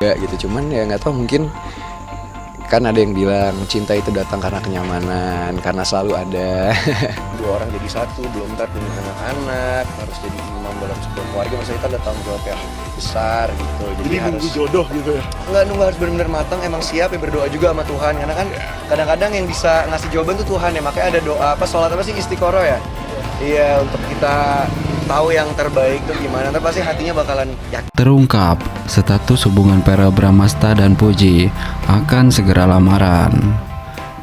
Ya gitu, cuman ya nggak tahu, mungkin kan ada yang bilang cinta itu datang karena kenyamanan, karena selalu ada dua orang jadi satu, belum ntar punya anak-anak, harus jadi imam dalam sebuah keluarga, maksudnya kita ada tanggung jawab yang besar gitu. Jadi harus nunggu jodoh gitu ya? nggak nunggu, harus benar-benar matang, emang siap ya, berdoa juga sama Tuhan, karena kan kadang-kadang yang bisa ngasih jawaban tuh Tuhan ya, makanya ada doa sholat apa sih, istiqoroh ya. Iya, untuk kita tahu yang terbaik tuh gimana, ntar pasti hatinya bakalan yakin. Terungkap, status hubungan Verrell Bramasta dan Puji akan segera lamaran.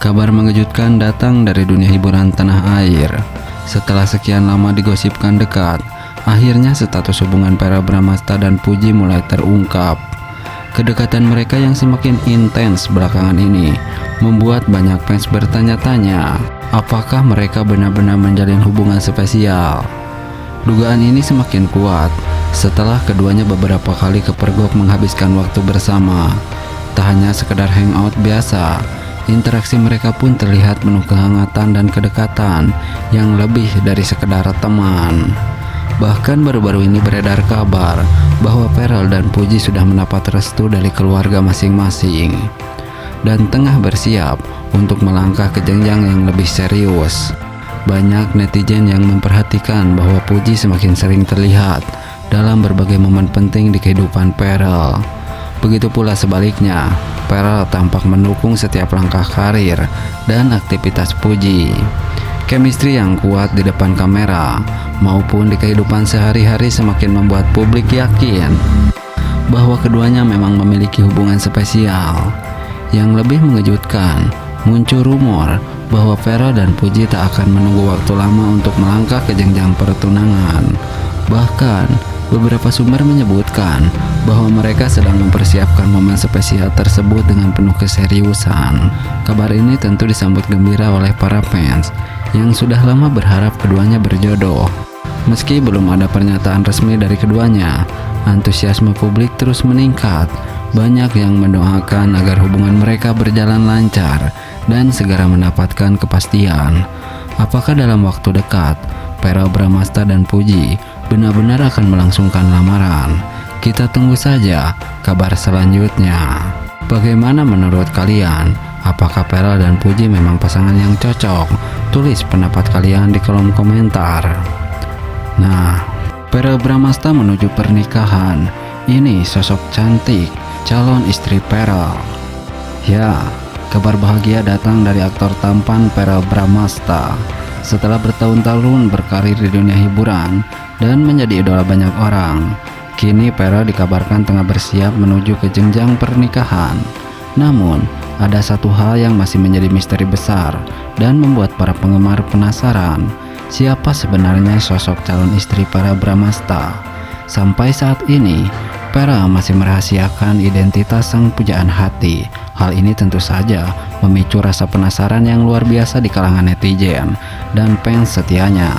Kabar mengejutkan datang dari dunia hiburan tanah air. Setelah sekian lama digosipkan dekat, akhirnya status hubungan Verrell Bramasta dan Puji mulai terungkap. Kedekatan mereka yang semakin intens belakangan ini membuat banyak fans bertanya-tanya, apakah mereka benar-benar menjalin hubungan spesial? Dugaan ini semakin kuat setelah keduanya beberapa kali kepergok menghabiskan waktu bersama. Tak hanya sekedar hangout biasa, interaksi mereka pun terlihat penuh kehangatan dan kedekatan yang lebih dari sekedar teman. Bahkan baru-baru ini beredar kabar bahwa Verrell dan Puji sudah mendapat restu dari keluarga masing-masing dan tengah bersiap untuk melangkah ke jenjang yang lebih serius. Banyak netizen yang memperhatikan bahwa Puji semakin sering terlihat dalam berbagai momen penting di kehidupan Verrell. Begitu pula sebaliknya, Verrell tampak mendukung setiap langkah karir dan aktivitas Puji. Chemistry yang kuat di depan kamera maupun di kehidupan sehari-hari semakin membuat publik yakin bahwa keduanya memang memiliki hubungan spesial. Yang lebih mengejutkan, muncul rumor bahwa Verrell dan Puji tak akan menunggu waktu lama untuk melangkah ke jenjang pertunangan. Bahkan, beberapa sumber menyebutkan bahwa mereka sedang mempersiapkan momen spesial tersebut dengan penuh keseriusan. Kabar ini tentu disambut gembira oleh para fans yang sudah lama berharap keduanya berjodoh. Meski belum ada pernyataan resmi dari keduanya, antusiasme publik terus meningkat. Banyak yang mendoakan agar hubungan mereka berjalan lancar dan segera mendapatkan kepastian. Apakah dalam waktu dekat, Verrell Bramasta dan Puji benar-benar akan melangsungkan lamaran? Kita tunggu saja kabar selanjutnya. Bagaimana menurut kalian? Apakah Verrell dan Puji memang pasangan yang cocok? Tulis pendapat kalian di kolom komentar. Nah, Verrell Bramasta menuju pernikahan. Ini sosok cantik, calon istri Verrell. Ya, kabar bahagia datang dari aktor tampan Verrell Bramasta. Setelah bertahun-tahun berkarir di dunia hiburan dan menjadi idola banyak orang, kini Verrell dikabarkan tengah bersiap menuju ke jenjang pernikahan. Namun, ada satu hal yang masih menjadi misteri besar dan membuat para penggemar penasaran. Siapa sebenarnya sosok calon istri Verrell Bramasta? Sampai saat ini, Verrell masih merahasiakan identitas sang pujaan hati. Hal ini tentu saja memicu rasa penasaran yang luar biasa di kalangan netizen dan fans setianya.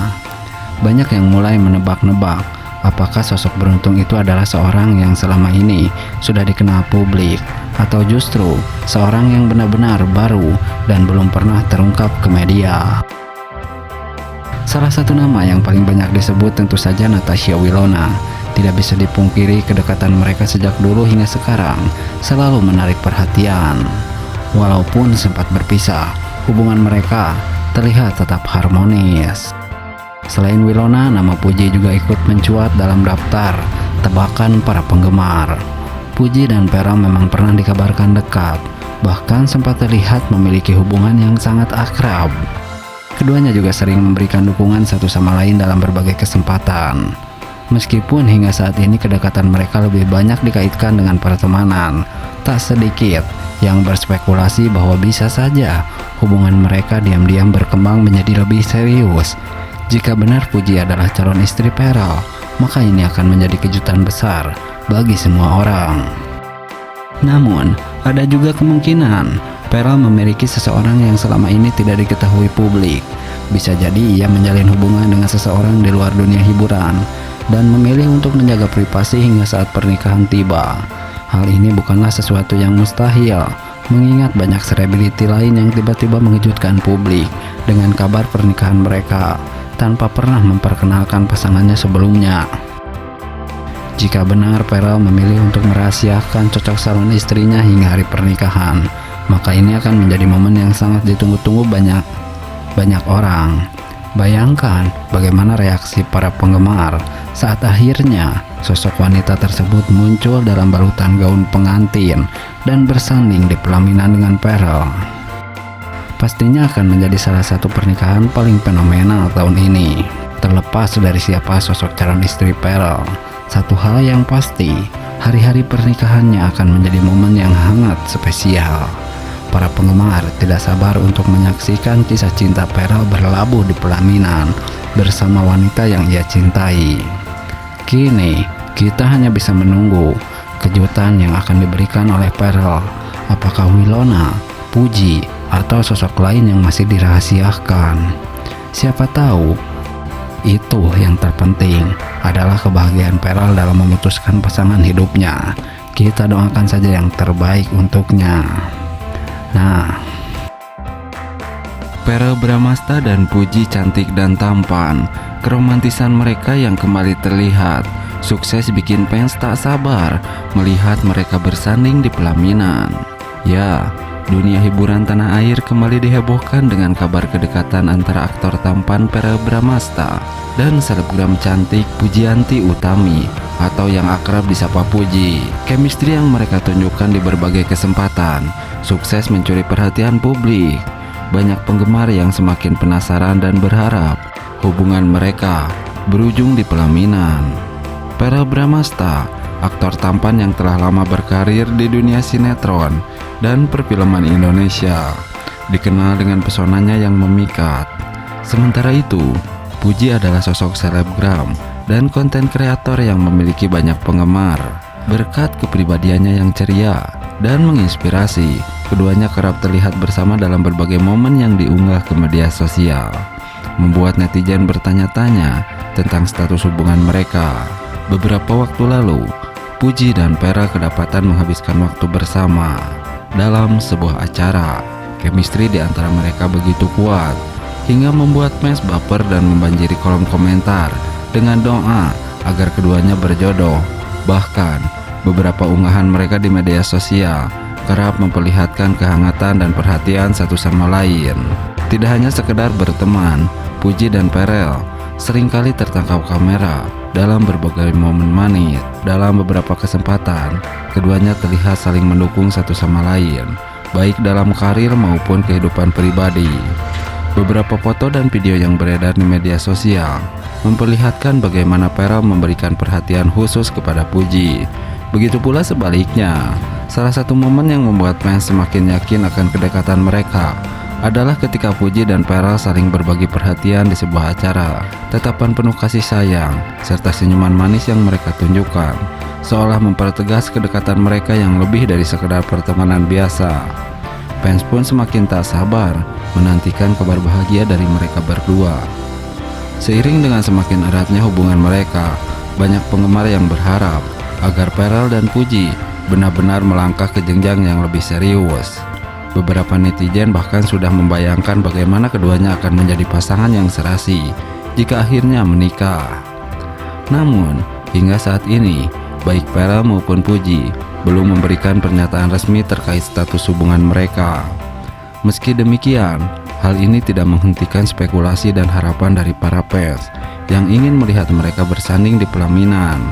Banyak yang mulai menebak-nebak apakah sosok beruntung itu adalah seorang yang selama ini sudah dikenal publik, atau justru seorang yang benar-benar baru dan belum pernah terungkap ke media. Salah satu nama yang paling banyak disebut tentu saja Natasha Wilona. Tidak bisa dipungkiri kedekatan mereka sejak dulu hingga sekarang selalu menarik perhatian. Walaupun sempat berpisah, hubungan mereka terlihat tetap harmonis. Selain Wilona, nama Puji juga ikut mencuat dalam daftar tebakan para penggemar. Puji dan Verrell memang pernah dikabarkan dekat, bahkan sempat terlihat memiliki hubungan yang sangat akrab. Keduanya juga sering memberikan dukungan satu sama lain dalam berbagai kesempatan. Meskipun hingga saat ini kedekatan mereka lebih banyak dikaitkan dengan pertemanan, tak sedikit yang berspekulasi bahwa bisa saja hubungan mereka diam-diam berkembang menjadi lebih serius. Jika benar Puji adalah calon istri Verrell, maka ini akan menjadi kejutan besar bagi semua orang. Namun, ada juga kemungkinan Verrell memiliki seseorang yang selama ini tidak diketahui publik. Bisa jadi ia menjalin hubungan dengan seseorang di luar dunia hiburan dan memilih untuk menjaga privasi hingga saat pernikahan tiba. Hal ini bukanlah sesuatu yang mustahil, mengingat banyak selebriti lain yang tiba-tiba mengejutkan publik dengan kabar pernikahan mereka tanpa pernah memperkenalkan pasangannya sebelumnya. Jika benar Pharrell memilih untuk merahasiakan cocok salon istrinya hingga hari pernikahan, maka ini akan menjadi momen yang sangat ditunggu-tunggu banyak orang. Bayangkan bagaimana reaksi para penggemar saat akhirnya sosok wanita tersebut muncul dalam balutan gaun pengantin dan bersanding di pelaminan dengan Pharrell. Pastinya akan menjadi salah satu pernikahan paling fenomenal tahun ini. Terlepas dari siapa sosok calon istri Pharrell, satu hal yang pasti, hari-hari pernikahannya akan menjadi momen yang hangat spesial. Para penggemar tidak sabar untuk menyaksikan kisah cinta Pharrell berlabuh di pelaminan bersama wanita yang ia cintai. Kini, kita hanya bisa menunggu kejutan yang akan diberikan oleh Pharrell. Apakah Winona, Puji, atau sosok lain yang masih dirahasiakan? Siapa tahu, itu yang terpenting adalah kebahagiaan Pharrell dalam memutuskan pasangan hidupnya. Kita doakan saja yang terbaik untuknya. Nah, Pharrell Bramasta dan Puji cantik dan tampan. Keromantisan mereka yang kembali terlihat. Sukses bikin fans tak sabar melihat mereka bersanding di pelaminan. Ya, dunia hiburan tanah air kembali dihebohkan dengan kabar kedekatan antara aktor tampan Pharrell Bramasta dan selebgram cantik Pujianti Utami atau yang akrab disapa Puji. Chemistry yang mereka tunjukkan di berbagai kesempatan sukses mencuri perhatian publik. Banyak penggemar yang semakin penasaran dan berharap hubungan mereka berujung di pelaminan. Pharrell Bramasta, aktor tampan yang telah lama berkarir di dunia sinetron dan perfilman Indonesia, dikenal dengan pesonanya yang memikat. Sementara itu, Puji adalah sosok selebgram dan konten kreator yang memiliki banyak penggemar. Berkat kepribadiannya yang ceria dan menginspirasi, keduanya kerap terlihat bersama dalam berbagai momen yang diunggah ke media sosial, membuat netizen bertanya-tanya tentang status hubungan mereka. Beberapa waktu lalu, Puji dan Pharrell kedapatan menghabiskan waktu bersama dalam sebuah acara. Chemistry di antara mereka begitu kuat hingga membuat fans baper dan membanjiri kolom komentar dengan doa agar keduanya berjodoh. Bahkan, beberapa unggahan mereka di media sosial kerap memperlihatkan kehangatan dan perhatian satu sama lain. Tidak hanya sekedar berteman, Puji dan Pharrell seringkali tertangkap kamera dalam berbagai momen manis. Dalam beberapa kesempatan, keduanya terlihat saling mendukung satu sama lain, baik dalam karir maupun kehidupan pribadi. Beberapa foto dan video yang beredar di media sosial memperlihatkan bagaimana Pharrell memberikan perhatian khusus kepada Puji. Begitu pula sebaliknya. Salah satu momen yang membuat fans semakin yakin akan kedekatan mereka adalah ketika Puji dan Pharrell saling berbagi perhatian di sebuah acara. Tatapan penuh kasih sayang serta senyuman manis yang mereka tunjukkan seolah mempertegas kedekatan mereka yang lebih dari sekedar pertemanan biasa. Fans pun semakin tak sabar menantikan kabar bahagia dari mereka berdua. Seiring dengan semakin eratnya hubungan mereka, banyak penggemar yang berharap agar Pharrell dan Puji benar-benar melangkah ke jenjang yang lebih serius. Beberapa netizen bahkan sudah membayangkan bagaimana keduanya akan menjadi pasangan yang serasi jika akhirnya menikah. Namun, hingga saat ini, baik Pharrell maupun Puji belum memberikan pernyataan resmi terkait status hubungan mereka. Meski demikian, hal ini tidak menghentikan spekulasi dan harapan dari para fans yang ingin melihat mereka bersanding di pelaminan.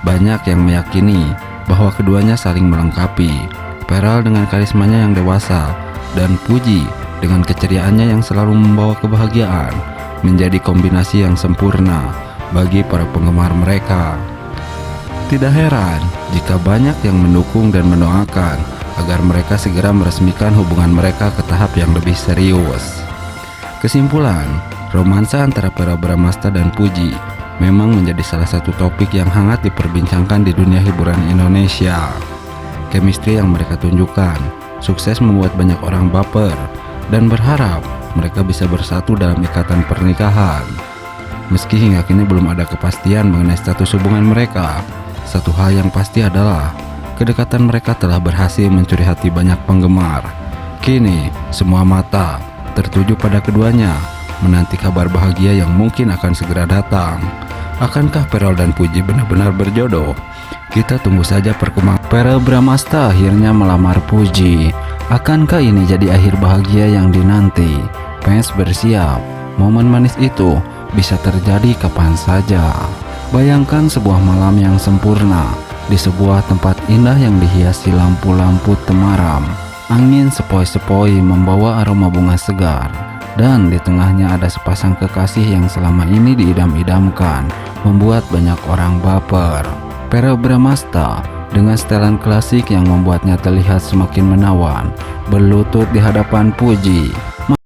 Banyak yang meyakini bahwa keduanya saling melengkapi. Pharrell dengan karismanya yang dewasa dan Puji dengan keceriaannya yang selalu membawa kebahagiaan menjadi kombinasi yang sempurna bagi para penggemar mereka. Tidak heran jika banyak yang mendukung dan mendoakan agar mereka segera meresmikan hubungan mereka ke tahap yang lebih serius. Kesimpulan, romansa antara Pharrell Bramasta dan Puji memang menjadi salah satu topik yang hangat diperbincangkan di dunia hiburan Indonesia. Chemistry yang mereka tunjukkan sukses membuat banyak orang baper dan berharap mereka bisa bersatu dalam ikatan pernikahan. Meski hingga kini belum ada kepastian mengenai status hubungan mereka, satu hal yang pasti adalah kedekatan mereka telah berhasil mencuri hati banyak penggemar. Kini, semua mata tertuju pada keduanya, menanti kabar bahagia yang mungkin akan segera datang. Akankah Perel dan Puji benar-benar berjodoh? Kita tunggu saja perkembangan. Perel Bramasta akhirnya melamar Puji. Akankah ini jadi akhir bahagia yang dinanti? Fans bersiap, momen manis itu bisa terjadi kapan saja. Bayangkan sebuah malam yang sempurna di sebuah tempat indah yang dihiasi lampu-lampu temaram. Angin sepoi-sepoi membawa aroma bunga segar, dan di tengahnya ada sepasang kekasih yang selama ini diidam-idamkan, membuat banyak orang baper. Perel Bramasta dengan setelan klasik yang membuatnya terlihat semakin menawan, berlutut di hadapan Puji.